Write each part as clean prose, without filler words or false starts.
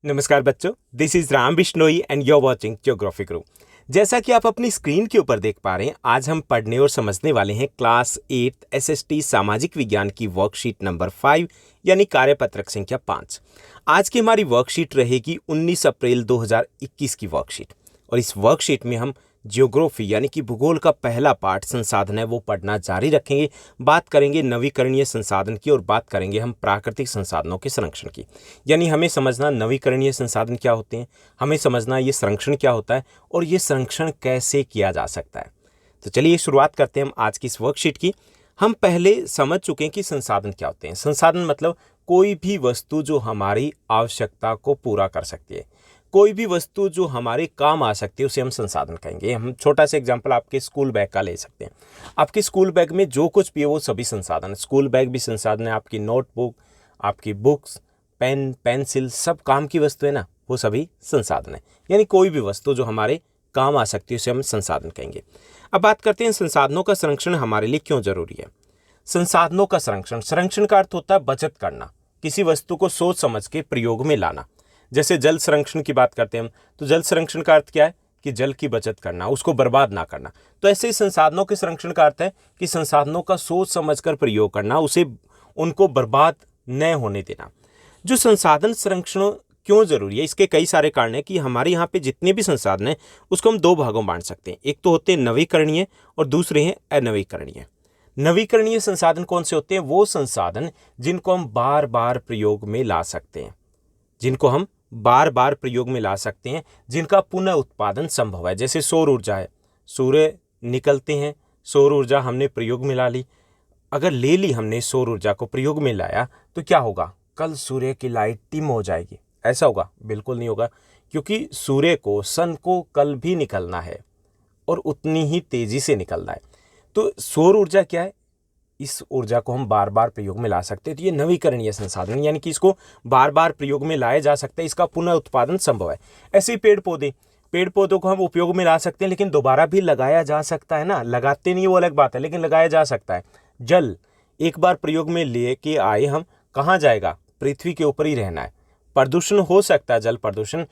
नमस्कार बच्चों, this is Ram Bishnoi and you are watching geography Guru. जैसा कि आप अपनी स्क्रीन के ऊपर देख पा रहे हैं, आज हम पढ़ने और समझने वाले हैं क्लास 8 एसएसटी सामाजिक विज्ञान की वर्कशीट नंबर 5 यानी कार्यपत्रक संख्या 5। आज की हमारी वर्कशीट रहेगी 19 अप्रैल 2021 की वर्कशीट, और इस वर्कशीट में हम ज्योग्राफी यानी कि भूगोल का पहला पार्ट संसाधन है वो पढ़ना जारी रखेंगे। बात करेंगे नवीकरणीय संसाधन की और बात करेंगे हम प्राकृतिक संसाधनों के संरक्षण की। यानी हमें समझना नवीकरणीय संसाधन क्या होते हैं, हमें समझना ये संरक्षण क्या होता है और ये संरक्षण कैसे किया जा सकता है। तो चलिए शुरुआत करते हैं हम आज की इस वर्कशीट की। हम पहले समझ चुके हैं कि संसाधन क्या होते हैं। संसाधन मतलब कोई भी वस्तु जो हमारी आवश्यकता को पूरा कर सकती है, कोई भी वस्तु जो हमारे काम आ सकती है उसे हम संसाधन कहेंगे। हम छोटा सा एग्जांपल आपके स्कूल बैग का ले सकते हैं। आपके स्कूल बैग में जो कुछ भी है वो सभी संसाधन है। स्कूल बैग भी संसाधन है, आपकी नोटबुक, आपकी बुक्स, पेन, पेंसिल, सब काम की वस्तु है ना, वो सभी संसाधन है। यानी कोई भी वस्तु जो हमारे काम आ सकती है उसे हम संसाधन कहेंगे। अब बात करते हैं संसाधनों का संरक्षण हमारे लिए क्यों जरूरी है। संसाधनों का संरक्षण, संरक्षण का अर्थ होता है बचत करना, किसी वस्तु को सोच समझ के प्रयोग में लाना। जैसे जल संरक्षण की बात करते हैं हम, तो जल संरक्षण का अर्थ क्या है कि जल की बचत करना, उसको बर्बाद ना करना। तो ऐसे ही संसाधनों के संरक्षण का अर्थ है कि संसाधनों का सोच समझकर प्रयोग करना, उसे उनको बर्बाद न होने देना। जो संसाधन संरक्षण क्यों जरूरी है, इसके कई सारे कारण हैं कि हमारे यहाँ पे जितने भी संसाधन हैं उसको हम दो भागों में बांट सकते हैं। एक तो होते हैं नवीकरणीय और दूसरे हैं अनवीकरणीय। नवीकरणीय संसाधन कौन से होते हैं? वो संसाधन जिनको हम बार बार प्रयोग में ला सकते हैं, जिनको हम बार बार प्रयोग में ला सकते हैं, जिनका पुनः उत्पादन संभव है। जैसे सौर ऊर्जा है, सूर्य निकलते हैं, सौर ऊर्जा हमने प्रयोग में ला ली। अगर ले ली हमने सौर ऊर्जा को प्रयोग में लाया तो क्या होगा? कल सूर्य की लाइट डिम हो जाएगी, ऐसा होगा? बिल्कुल नहीं होगा, क्योंकि सूर्य को, सन को कल भी निकलना है और उतनी ही तेजी से निकलना है। तो सौर ऊर्जा क्या है? इस ऊर्जा को हम बार बार प्रयोग में ला सकते हैं। तो ये नवीकरणीय संसाधन, यानी कि इसको बार बार प्रयोग में लाया जा सकता है, इसका पुनः उत्पादन संभव है। ऐसे ही पेड़ पौधे, पेड़ पौधों को हम उपयोग में ला सकते हैं लेकिन दोबारा भी लगाया जा सकता है ना। लगाते नहीं वो अलग बात है, लेकिन लगाया जा सकता है। जल एक बार प्रयोग में लेके आए हम, कहाँ जाएगा? पृथ्वी के ऊपर ही रहना है। प्रदूषण हो सकता है, जल प्रदूषण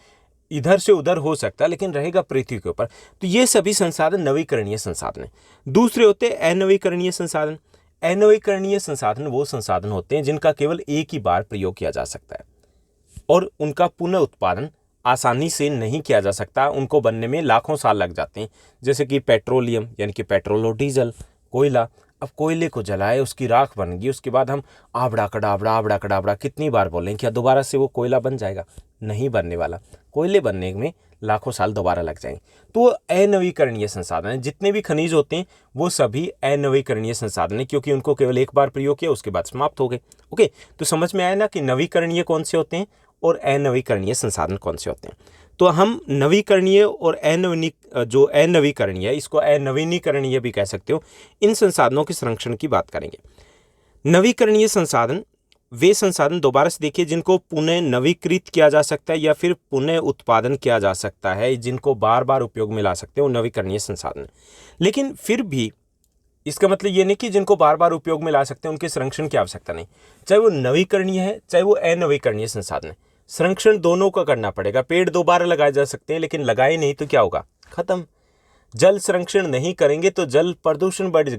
इधर से उधर हो सकता है, लेकिन रहेगा पृथ्वी के ऊपर। तो ये सभी संसाधन नवीकरणीय संसाधन है। दूसरे होते हैं अनवीकरणीय संसाधन। अनवीकरणीय संसाधन वो संसाधन होते हैं जिनका केवल एक ही बार प्रयोग किया जा सकता है और उनका पुनः उत्पादन आसानी से नहीं किया जा सकता, उनको बनने में लाखों साल लग जाते हैं। जैसे कि पेट्रोलियम यानी कि पेट्रोल और डीजल, कोयला। अब कोयले को जलाए, उसकी राख बन गई, उसके बाद हम आबड़ा कड़ाबड़ा कितनी बार बोलें, क्या दोबारा से वो कोयला बन जाएगा? नहीं बनने वाला। कोयले बनने में लाखों साल दोबारा लग जाएंगे। तो अनवीकरणीय संसाधन है। जितने भी खनिज होते हैं वो सभी अनवीकरणीय संसाधन है, क्योंकि उनको केवल एक बार प्रयोग किया, उसके बाद समाप्त हो गए। ओके, तो समझ में आया ना कि नवीकरणीय कौन से होते हैं और अनवीकरणीय संसाधन कौन से होते हैं। तो हम नवीकरणीय और अनवीकरणीय, इसको अनवीनीकरणीय भी कह सकते हो, इन संसाधनों के संरक्षण की बात करेंगे। नवीकरणीय संसाधन वे संसाधन, दोबारा से देखिए, जिनको पुनः नवीकृत किया जा सकता है या फिर पुनः उत्पादन किया जा सकता है, जिनको बार बार उपयोग में ला सकते हैं, वो नवीकरणीय संसाधन। लेकिन फिर भी इसका मतलब ये नहीं कि जिनको बार बार उपयोग में ला सकते हैं उनके संरक्षण की आवश्यकता नहीं। चाहे वो नवीकरणीय है चाहे वो अनवीकरणीय संसाधन है, संरक्षण दोनों का करना पड़ेगा। पेड़ दोबारा लगाए जा सकते हैं, लेकिन लगाए नहीं तो क्या होगा? खत्म। जल संरक्षण नहीं करेंगे तो जल प्रदूषण बढ़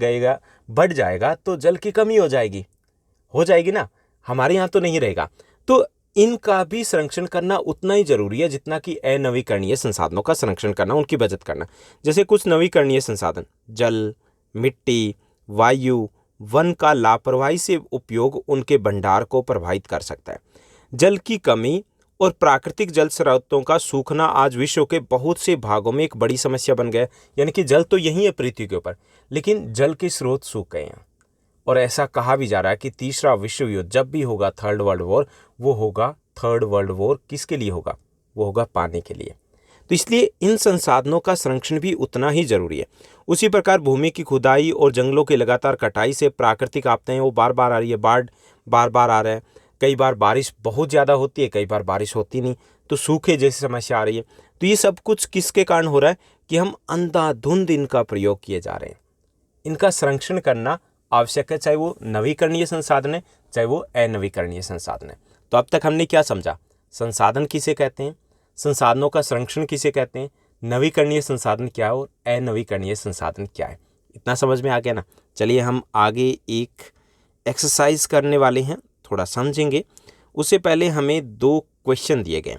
जाएगा, तो जल की कमी हो जाएगी ना, हमारे यहाँ तो नहीं रहेगा। तो इनका भी संरक्षण करना उतना ही जरूरी है जितना कि अनवीकरणीय संसाधनों का संरक्षण करना, उनकी बचत करना। जैसे कुछ नवीकरणीय संसाधन, जल, मिट्टी, वायु, वन का लापरवाही से उपयोग उनके भंडार को प्रभावित कर सकता है। जल की कमी और प्राकृतिक जल स्रोतों का सूखना आज विश्व के बहुत से भागों में एक बड़ी समस्या बन गया है। यानी कि जल तो यही है पृथ्वी के ऊपर, लेकिन जल के स्रोत सूख गए हैं। और ऐसा कहा भी जा रहा है कि तीसरा विश्व युद्ध जब भी होगा, थर्ड वर्ल्ड वॉर, वो होगा थर्ड वर्ल्ड वॉर किसके लिए होगा? वो होगा पानी के लिए। तो इसलिए इन संसाधनों का संरक्षण भी उतना ही जरूरी है। उसी प्रकार भूमि की खुदाई और जंगलों की लगातार कटाई से प्राकृतिक आपदाएं वो बार बार आ रही है, बाढ़ बार बार आ रहा है। कई बार बारिश बहुत ज़्यादा होती है, कई बार बारिश होती नहीं, तो सूखे जैसी समस्या आ रही है। तो ये सब कुछ किसके कारण हो रहा है? कि हम अंधाधुंध इनका प्रयोग किए जा रहे हैं। इनका संरक्षण करना आवश्यक है, चाहे वो नवीकरणीय संसाधन है चाहे वो अनवीकरणीय संसाधन है। तो अब तक हमने क्या समझा? संसाधन किसे कहते हैं, संसाधनों का संरक्षण किसे कहते हैं, नवीकरणीय संसाधन क्या है और अनवीकरणीय संसाधन क्या है। इतना समझ में आ गया ना। चलिए हम आगे एक एक्सरसाइज करने वाले हैं, थोड़ा समझेंगे। उससे पहले हमें 2 क्वेश्चन दिए गए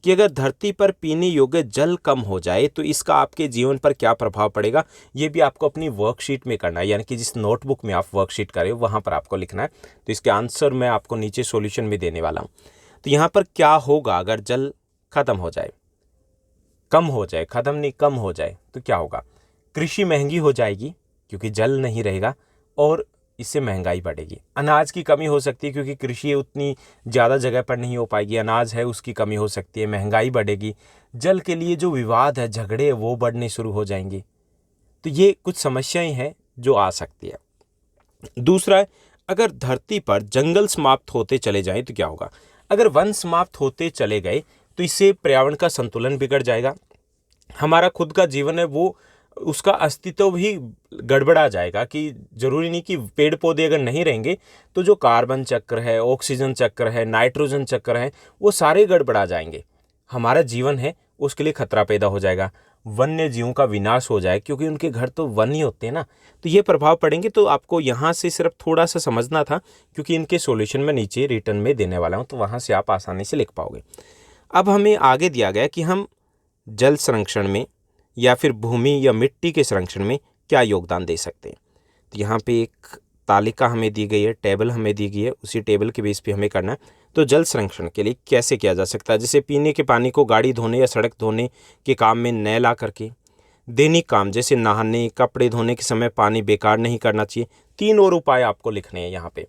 कि अगर धरती पर पीने योग्य जल कम हो जाए तो इसका आपके जीवन पर क्या प्रभाव पड़ेगा। ये भी आपको अपनी वर्कशीट में करना है, यानी कि जिस नोटबुक में आप वर्कशीट करें वहाँ पर आपको लिखना है। तो इसके आंसर मैं आपको नीचे सॉल्यूशन में देने वाला हूँ। तो यहाँ पर क्या होगा अगर जल खत्म हो जाए, कम हो जाए, खत्म नहीं कम हो जाए तो क्या होगा। कृषि महंगी हो जाएगी क्योंकि जल नहीं रहेगा और इससे महंगाई बढ़ेगी। अनाज की कमी हो सकती है क्योंकि कृषि उतनी ज़्यादा जगह पर नहीं हो पाएगी, अनाज है उसकी कमी हो सकती है, महंगाई बढ़ेगी। जल के लिए जो विवाद है, झगड़े है, वो बढ़ने शुरू हो जाएंगे। तो ये कुछ समस्याएं हैं जो आ सकती है। दूसरा है, अगर धरती पर जंगल समाप्त होते चले जाएं तो क्या होगा। अगर वन समाप्त होते चले गए तो इससे पर्यावरण का संतुलन बिगड़ जाएगा। हमारा खुद का जीवन है वो, उसका अस्तित्व भी गड़बड़ा जाएगा। कि जरूरी नहीं कि पेड़ पौधे अगर नहीं रहेंगे तो जो कार्बन चक्र है, ऑक्सीजन चक्र है, नाइट्रोजन चक्र है, वो सारे गड़बड़ा जाएंगे। हमारा जीवन है उसके लिए खतरा पैदा हो जाएगा। वन्य जीवों का विनाश हो जाए क्योंकि उनके घर तो वन ही होते हैं ना। तो ये प्रभाव पड़ेंगे। तो आपको यहाँ से सिर्फ थोड़ा सा समझना था क्योंकि इनके सॉल्यूशन में नीचे रिटर्न में देने वाला हूँ, तो वहाँ से आप आसानी से लिख पाओगे। अब हमें आगे दिया गया कि हम जल संरक्षण में या फिर भूमि या मिट्टी के संरक्षण में क्या योगदान दे सकते हैं। तो यहाँ पे एक तालिका हमें दी गई है, टेबल हमें दी गई है, उसी टेबल के बेस पे हमें करना है। तो जल संरक्षण के लिए कैसे किया जा सकता है, जैसे पीने के पानी को गाड़ी धोने या सड़क धोने के काम में न ला करके, दैनिक काम जैसे नहाने, कपड़े धोने के समय पानी बेकार नहीं करना चाहिए। 3 और उपाय आपको लिखने हैं यहाँ पे।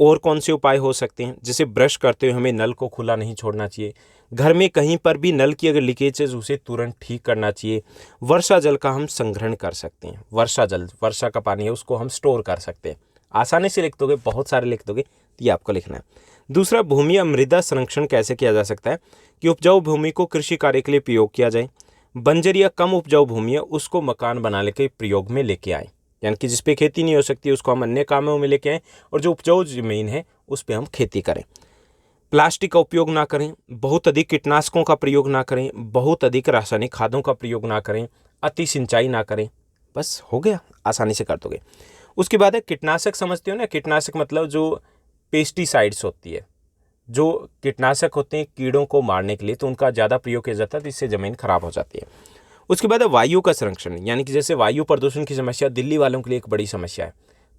और कौन से उपाय हो सकते हैं, जैसे ब्रश करते हुए हमें नल को खुला नहीं छोड़ना चाहिए। घर में कहीं पर भी नल की अगर लीकेज है उसे तुरंत ठीक करना चाहिए। वर्षा जल का हम संग्रहण कर सकते हैं। वर्षा जल, वर्षा का पानी है, उसको हम स्टोर कर सकते हैं। आसानी से लिख दोगे, बहुत सारे लिख दोगे, तो ये आपको लिखना है। दूसरा, भूमि या मृदा संरक्षण कैसे किया जा सकता है कि उपजाऊ भूमि को कृषि कार्य के लिए प्रयोग किया जाए। बंजर या कम उपजाऊ भूमि है उसको मकान बनाने के प्रयोग में लेके आए, यानी कि जिस पे खेती नहीं हो सकती उसको हम अन्य कामों में लेके आएँ, और जो उपजाऊ जमीन है उस पर हम खेती करें। प्लास्टिक का उपयोग ना करें, बहुत अधिक कीटनाशकों का प्रयोग ना करें, बहुत अधिक रासायनिक खादों का प्रयोग ना करें, अति सिंचाई ना करें। बस हो गया, आसानी से कर दोगे। उसके बाद है कीटनाशक, समझते हो ना। कीटनाशक मतलब जो पेस्टिसाइड्स होती है, जो कीटनाशक होते हैं कीड़ों को मारने के लिए, तो उनका ज़्यादा प्रयोग किया जाता है तो इससे ज़मीन खराब हो जाती है। उसके बाद है वायु का संरक्षण, यानी कि जैसे वायु प्रदूषण की समस्या दिल्ली वालों के लिए एक बड़ी समस्या है,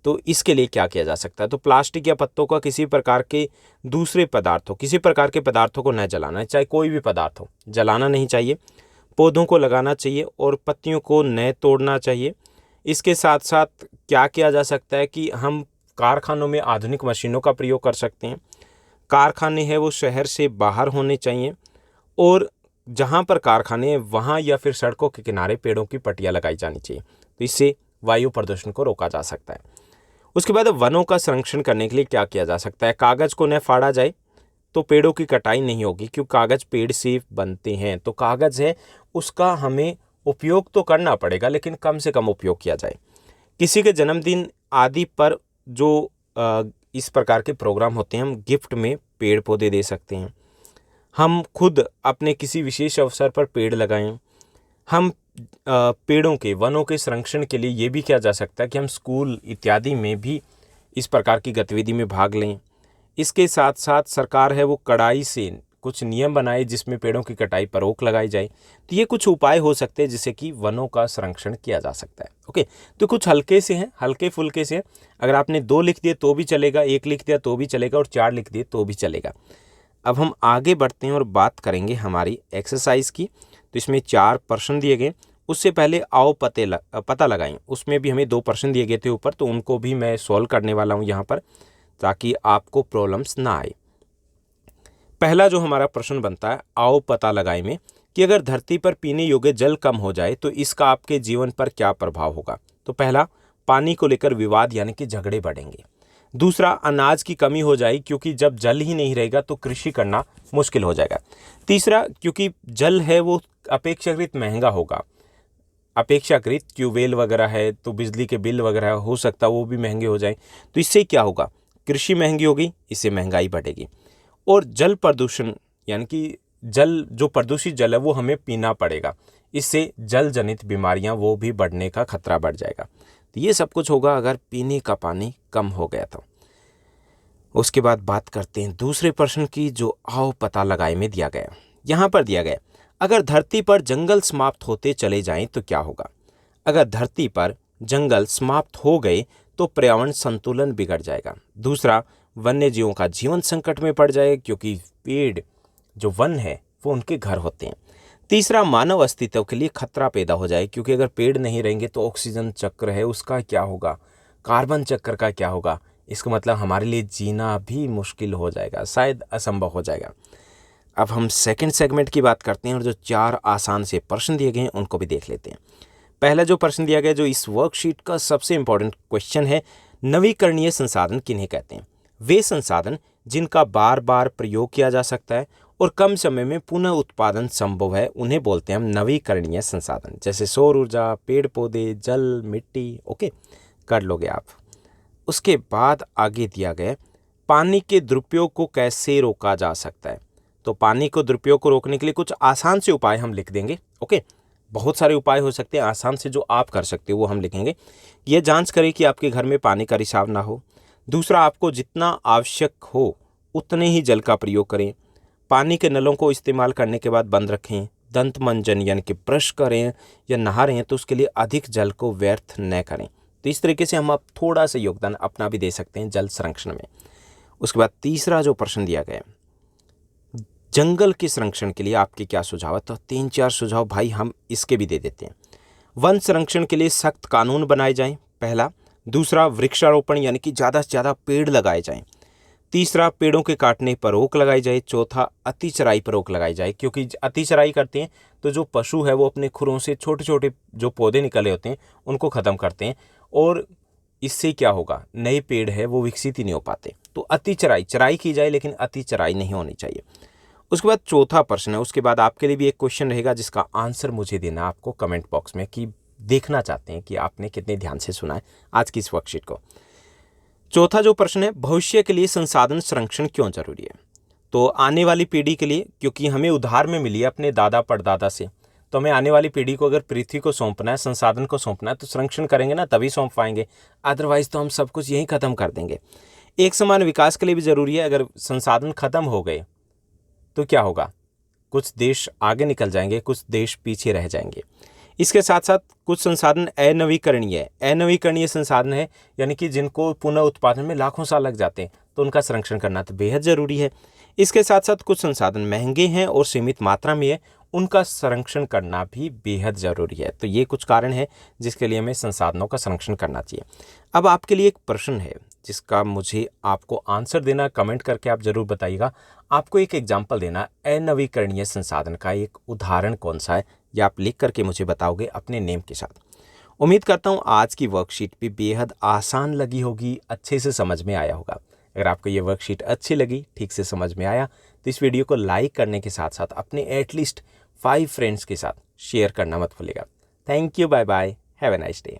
तो इसके लिए क्या किया जा सकता है। तो प्लास्टिक या पत्तों का किसी प्रकार के दूसरे पदार्थों, किसी प्रकार के पदार्थों को न जलाना है, चाहे कोई भी पदार्थ हो, जलाना नहीं चाहिए। पौधों को लगाना चाहिए और पत्तियों को न तोड़ना चाहिए। इसके साथ साथ क्या किया जा सकता है कि हम कारखानों में आधुनिक मशीनों का प्रयोग कर सकते हैं। कारखाने हैं वो शहर से बाहर होने चाहिए, और जहाँ पर कारखाने हैं वहाँ या फिर सड़कों के किनारे पेड़ों की पट्टियाँ लगाई जानी चाहिए। तो इससे वायु प्रदूषण को रोका जा सकता है। उसके बाद वनों का संरक्षण करने के लिए क्या किया जा सकता है। कागज़ को न फाड़ा जाए तो पेड़ों की कटाई नहीं होगी, क्योंकि कागज़ पेड़ से बनते हैं। तो कागज़ है उसका हमें उपयोग तो करना पड़ेगा, लेकिन कम से कम उपयोग किया जाए। किसी के जन्मदिन आदि पर जो इस प्रकार के प्रोग्राम होते हैं, हम गिफ्ट में पेड़ पौधे दे सकते हैं। हम खुद अपने किसी विशेष अवसर पर पेड़ लगाएं। हम पेड़ों के, वनों के संरक्षण के लिए ये भी किया जा सकता है कि हम स्कूल इत्यादि में भी इस प्रकार की गतिविधि में भाग लें। इसके साथ साथ सरकार है वो कड़ाई से कुछ नियम बनाए जिसमें पेड़ों की कटाई पर रोक लगाई जाए। तो ये कुछ उपाय हो सकते हैं जिससे कि वनों का संरक्षण किया जा सकता है। ओके, तो कुछ हल्के से हैं, हल्के फुल्के से हैं। अगर आपने 2 लिख दिए तो भी चलेगा, 1 लिख दिया तो भी चलेगा, और 4 लिख दिए तो भी चलेगा। अब हम आगे बढ़ते हैं और बात करेंगे हमारी एक्सरसाइज की। तो इसमें 4 प्रश्न दिए गए। उससे पहले आओ पता लगाएं, उसमें भी हमें 2 प्रश्न दिए गए थे ऊपर, तो उनको भी मैं सॉल्व करने वाला हूं यहाँ पर, ताकि आपको प्रॉब्लम्स ना आए। पहला जो हमारा प्रश्न बनता है आओ पता लगाएं में, कि अगर धरती पर पीने योग्य जल कम हो जाए तो इसका आपके जीवन पर क्या प्रभाव होगा। तो पहला, पानी को लेकर विवाद यानी कि झगड़े बढ़ेंगे। दूसरा, अनाज की कमी हो जाएगी क्योंकि जब जल ही नहीं रहेगा तो कृषि करना मुश्किल हो जाएगा। तीसरा, क्योंकि जल है वो अपेक्षाकृत महंगा होगा। अपेक्षाकृत ट्यूबवेल वगैरह है तो बिजली के बिल वगैरह हो सकता है वो भी महंगे हो जाए, तो इससे क्या होगा, कृषि महंगी होगी, इससे महंगाई बढ़ेगी। और जल प्रदूषण यानी कि जल, जो प्रदूषित जल है वो हमें पीना पड़ेगा। इससे जल जनित बीमारियां वो भी बढ़ने का खतरा बढ़ जाएगा। तो ये सब कुछ होगा अगर पीने का पानी कम हो गया तो। उसके बाद बात करते हैं दूसरे प्रश्न की, जो आओ पता लगाए में दिया गया। यहाँ पर दिया गया, अगर धरती पर जंगल समाप्त होते चले जाएं तो क्या होगा। अगर धरती पर जंगल समाप्त हो गए तो पर्यावरण संतुलन बिगड़ जाएगा। दूसरा, वन्य जीवों का जीवन संकट में पड़ जाएगा क्योंकि पेड़, जो वन है, वो उनके घर होते हैं। तीसरा, मानव अस्तित्व के लिए खतरा पैदा हो जाए क्योंकि अगर पेड़ नहीं रहेंगे तो ऑक्सीजन चक्र है उसका क्या होगा, कार्बन चक्र का क्या होगा। इसका मतलब हमारे लिए जीना भी मुश्किल हो जाएगा, शायद असंभव हो जाएगा। अब हम सेकंड सेगमेंट की बात करते हैं और जो 4 आसान से प्रश्न दिए गए हैं उनको भी देख लेते हैं। पहला जो प्रश्न दिया गया, जो इस वर्कशीट का सबसे इंपॉर्टेंट क्वेश्चन है, नवीकरणीय संसाधन किन्हें कहते हैं। वे संसाधन जिनका बार बार प्रयोग किया जा सकता है और कम समय में पुनः उत्पादन संभव है, उन्हें बोलते हैं हम नवीकरणीय संसाधन। जैसे सौर ऊर्जा, पेड़ पौधे, जल, मिट्टी। ओके, कर लोगे आप। उसके बाद आगे दिया गया, पानी के दुरुपयोग को कैसे रोका जा सकता है। तो पानी को दुरुपयोग को रोकने के लिए कुछ आसान से उपाय हम लिख देंगे। ओके, बहुत सारे उपाय हो सकते हैं, आसान से जो आप कर सकते हो वो हम लिखेंगे। ये जांच करें कि आपके घर में पानी का रिसाव ना हो। दूसरा, आपको जितना आवश्यक हो उतने ही जल का प्रयोग करें। पानी के नलों को इस्तेमाल करने के बाद बंद रखें। दंत मंजन यानी कि ब्रश करें या नहा रहे हैं तो उसके लिए अधिक जल को व्यर्थ न करें। तो इस तरीके से हम अब थोड़ा सा योगदान अपना भी दे सकते हैं जल संरक्षण में। उसके बाद तीसरा जो प्रश्न दिया गया, जंगल के संरक्षण के लिए आपके क्या सुझाव है। तो 3-4 सुझाव भाई हम इसके भी दे देते हैं। वन संरक्षण के लिए सख्त कानून बनाए जाएं, पहला। दूसरा, वृक्षारोपण यानी कि ज़्यादा से ज़्यादा पेड़ लगाए जाएं। तीसरा, पेड़ों के काटने पर रोक लगाई जाए। चौथा, अति चराई पर रोक लगाई जाए, क्योंकि अति चराई करते हैं तो जो पशु है वो अपने खुरों से छोटे छोटे जो पौधे निकले होते हैं उनको ख़त्म करते हैं और इससे क्या होगा, नए पेड़ है वो विकसित ही नहीं हो पाते। तो अति चराई की जाए लेकिन अति चराई नहीं होनी चाहिए। उसके बाद चौथा प्रश्न है, उसके बाद आपके लिए भी एक क्वेश्चन रहेगा जिसका आंसर मुझे देना आपको कमेंट बॉक्स में, कि देखना चाहते हैं कि आपने कितने ध्यान से सुना है आज की इस वर्कशीट को। चौथा जो प्रश्न है, भविष्य के लिए संसाधन संरक्षण क्यों जरूरी है। तो आने वाली पीढ़ी के लिए, क्योंकि हमें उधार में मिली है अपने दादा परदादा से, तो हमें आने वाली पीढ़ी को अगर पृथ्वी को सौंपना है, संसाधन को सौंपना है, तो संरक्षण करेंगे ना तभी सौंप पाएंगे, अदरवाइज तो हम सब कुछ यहीं खत्म कर देंगे। एक समान विकास के लिए भी जरूरी है। अगर संसाधन खत्म हो गए तो क्या होगा, कुछ देश आगे निकल जाएंगे, कुछ देश पीछे रह जाएंगे। इसके साथ साथ कुछ संसाधन अनवीकरणीय संसाधन है, यानी कि जिनको पुनः उत्पादन में लाखों साल लग जाते हैं, तो उनका संरक्षण करना तो बेहद ज़रूरी है। इसके साथ साथ कुछ संसाधन महंगे हैं और सीमित मात्रा में है, उनका संरक्षण करना भी बेहद ज़रूरी है। तो ये कुछ कारण है जिसके लिए हमें संसाधनों का संरक्षण करना चाहिए। अब आपके लिए एक प्रश्न है जिसका मुझे आपको आंसर देना, कमेंट करके आप ज़रूर बताइएगा। आपको एक एग्जाम्पल देना, अनवीकरणीय संसाधन का एक उदाहरण कौन सा है, या आप लिख करके मुझे बताओगे अपने नेम के साथ। उम्मीद करता हूँ आज की वर्कशीट भी बेहद आसान लगी होगी, अच्छे से समझ में आया होगा। अगर आपको ये वर्कशीट अच्छी लगी, ठीक से समझ में आया, तो इस वीडियो को लाइक करने के साथ साथ अपने एटलीस्ट 5 फ्रेंड्स के साथ शेयर करना मत भूलिएगा। Thank you, bye bye, have a nice day.